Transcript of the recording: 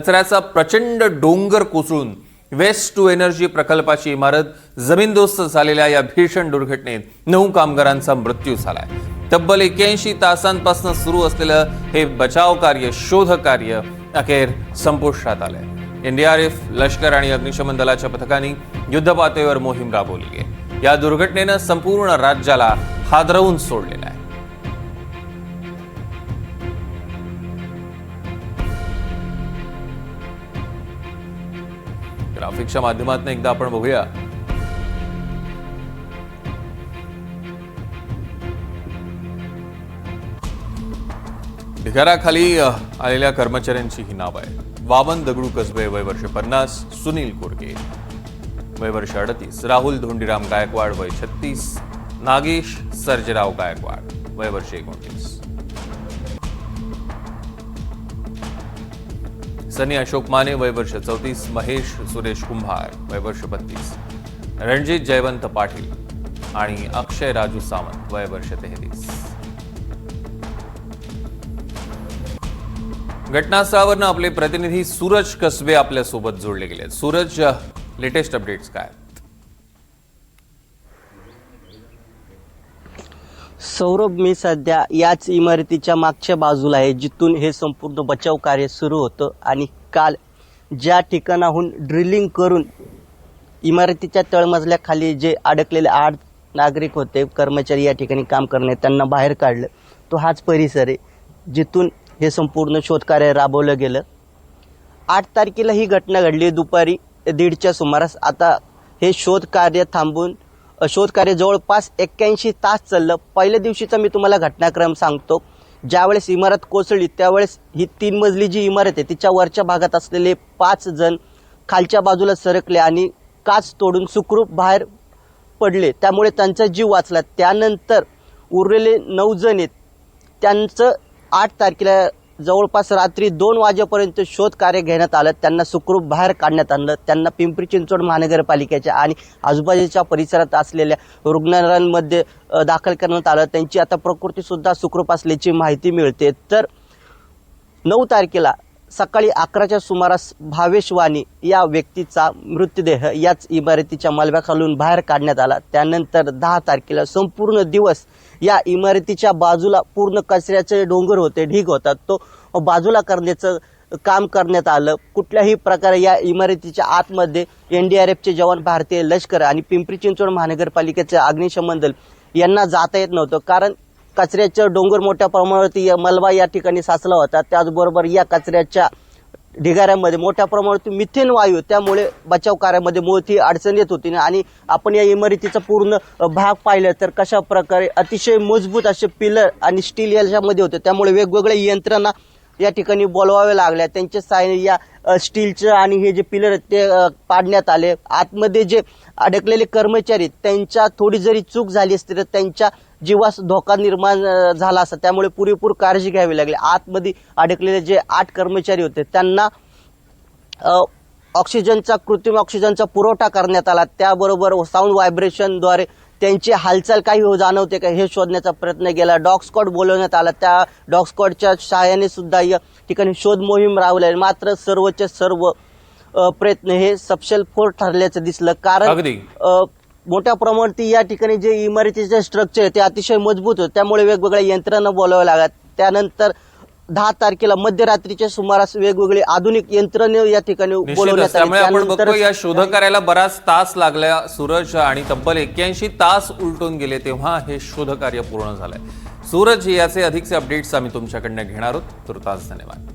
कचऱ्याचा प्रचंड डोंगर कोसळून वेस्ट टू एनर्जी प्रकल्पाची इमारत जमीनदोस्त झालेल्या या भीषण दुर्घटनेत 9 कामगारांचा मृत्यू झालाय। तब्बल 81 तासांपासून सुरू असलेलं हे बचाव कार्य, शोध कार्य अखेर संपुष्टात आलंय। एनडीआरएफ, लष्कर आणि अग्निशमन दलाच्या पथकांनी युद्धपातळीवर मोहीम राबवली आहे। या दुर्घटनेनं संपूर्ण राज्याला हादरवून सोडलेलं आहे। ग्राफिक्सच्या माध्यमातून एकदा आपण बघूया। ढिगाराखाली आलेल्या कर्मचाऱ्यांची ही नाव आहे। वामन दगडू कसबे, वय वर्ष 50, सुनील कोरगे वय वर्ष 38, राहुल धोंडीराम गायकवाड वय 36, नागेश सर्जेराव गायकवाड वय वर्ष 29, सनी अशोक माने वय वर्ष 34, महेश सुरेश कुंभार वय वर्ष 32, रणजित जयवंत पाटील आणि अक्षय राजू सावंत वय वर्ष 33। घटनास्थळावरून आपले प्रतिनिधी सूरज कसबे आपल्या सोबत जोडले गेले। सूरज, लेटेस्ट अपडेट्स काय? सौरभ, मी सध्या याच इमारतीच्या मागच्या बाजूला आहे, जिथून हे संपूर्ण बचाव कार्य सुरू होतं। आणि काल ज्या ठिकाणाहून ड्रिलिंग करून इमारतीच्या तळमजल्याखाली जे अडकलेले 8 नागरिक होते, कर्मचारी या ठिकाणी काम करणे, त्यांना बाहेर काढलं, तो हाच परिसर आहे जिथून हे संपूर्ण शोधकार्य राबवलं गेलं। 8 तारखेला ही घटना घडली दुपारी 1:30च्या सुमारास। आता हे शोधकार्य थांबून शोधकार्य जवळपास 81 तास चाललं। पहिल्या दिवशीचा मी तुम्हाला घटनाक्रम सांगतो। ज्यावेळेस इमारत कोसळली त्यावेळेस ही 3 मजली जी इमारत आहे तिच्या वरच्या भागात असलेले 5 जण खालच्या बाजूला सरकले आणि काच तोडून सुखरूप बाहेर पडले, त्यामुळे त्यांचा जीव वाचला। त्यानंतर उरलेले 9 जण आहेत, त्यांचं 8 तारखेला जवळपास रात्री 2 वाजेपर्यंत शोध कार्य घेण्यात आलं। त्यांना सुखरूप बाहेर काढण्यात आणलं। त्यांना पिंपरी चिंचवड महानगरपालिकेच्या आणि आजूबाजूच्या परिसरात असलेल्या रुग्णालयांमध्ये दाखल करण्यात आलं। त्यांची आता प्रकृती सुद्धा सुखरूप असल्याची माहिती मिळते। तर 9 तारखेला सकाळी 11च्या सुमारास भावेश वाणी या व्यक्तीचा मृतदेह याच इमारतीच्या मलब्याखालून बाहेर काढण्यात आला। त्यानंतर 10 तारखेला संपूर्ण दिवस या इमारतीच्या बाजूला पूर्ण कचऱ्याचे डोंगर होते, ढीग होता, तो बाजूला करण्याचं काम करण्यात आलं। कुठल्याही प्रकारे या इमारतीच्या आतमध्ये एनडीआरएफचे जवान, भारतीय लष्कर आणि पिंपरी चिंचवड महानगरपालिकेचे अग्निशमन दल यांना जाता येत नव्हतं, कारण कचऱ्याचं डोंगर मोठ्या प्रमाणावरती मलबा या ठिकाणी साचला होता। त्याचबरोबर या कचऱ्याच्या ढिगाऱ्यामध्ये मोठ्या प्रमाणावरती मिथेन वायू, त्यामुळे बचाव कार्यामध्ये मोठी अडचण येत होती। आणि आपण या इमारतीचा पूर्ण भाग पाहिलं तर कशा प्रकारे अतिशय मजबूत असे पिलर आणि स्टील याच्यामध्ये होते, त्यामुळे वेगवेगळ्या यंत्रणा या ठिकाणी बोलवाव्या लागल्या। त्यांच्या सहाय्याने या स्टीलचं आणि हे जे पिलर ते पाडण्यात आले। आतमध्ये जे अडकलेले कर्मचारी, त्यांच्या थोडी जरी चूक झाली असती तर त्यांच्या जीवास धोका निर्माण झाला असता, त्यामुळे पुरेपूर काळजी घ्यावी लागली। आतमध्ये अडकलेले जे 8 कर्मचारी होते त्यांना ऑक्सिजनचा, कृत्रिम ऑक्सिजनचा पुरवठा करण्यात आला। त्याबरोबर साऊंड व्हायब्रेशनद्वारे त्यांची हालचाल काही जाणवते का हे शोधण्याचा प्रयत्न केला। डॉग स्क्वॉड बोलवण्यात आला, त्या डॉग स्क्वॉडच्या सहाय्याने सुद्धा या ठिकाणी शोध मोहीम राबवली। मात्र सर्वचे सर्व प्रयत्न हे सफलफोर ठरल्याचं दिसलं, कारण मोठ्या प्रमाणात या ठिकाणी जे इमारतीचे स्ट्रक्चर आहे ते अतिशय मजबूत होते, त्यामुळे वेगवेगळ्या यंत्रणा बोलाव्या लागतात। त्यानंतर 10 तारखेला मध्यरात्रीच्या सुमारास वेगवेगळे आधुनिक यंत्रणा या ठिकाणी बोलवण्यात आले। आपण बघतो या शोधकार्याला बराच तास लागला सूरज, आणि तब्बल 81 तास उलटून गेले तेव्हा हे शोधकार्य पूर्ण झालंय। सूरज, याचे अधिकचे अपडेट्स आम्ही तुमच्याकडनं घेणार आहोत। तुर्तास धन्यवाद।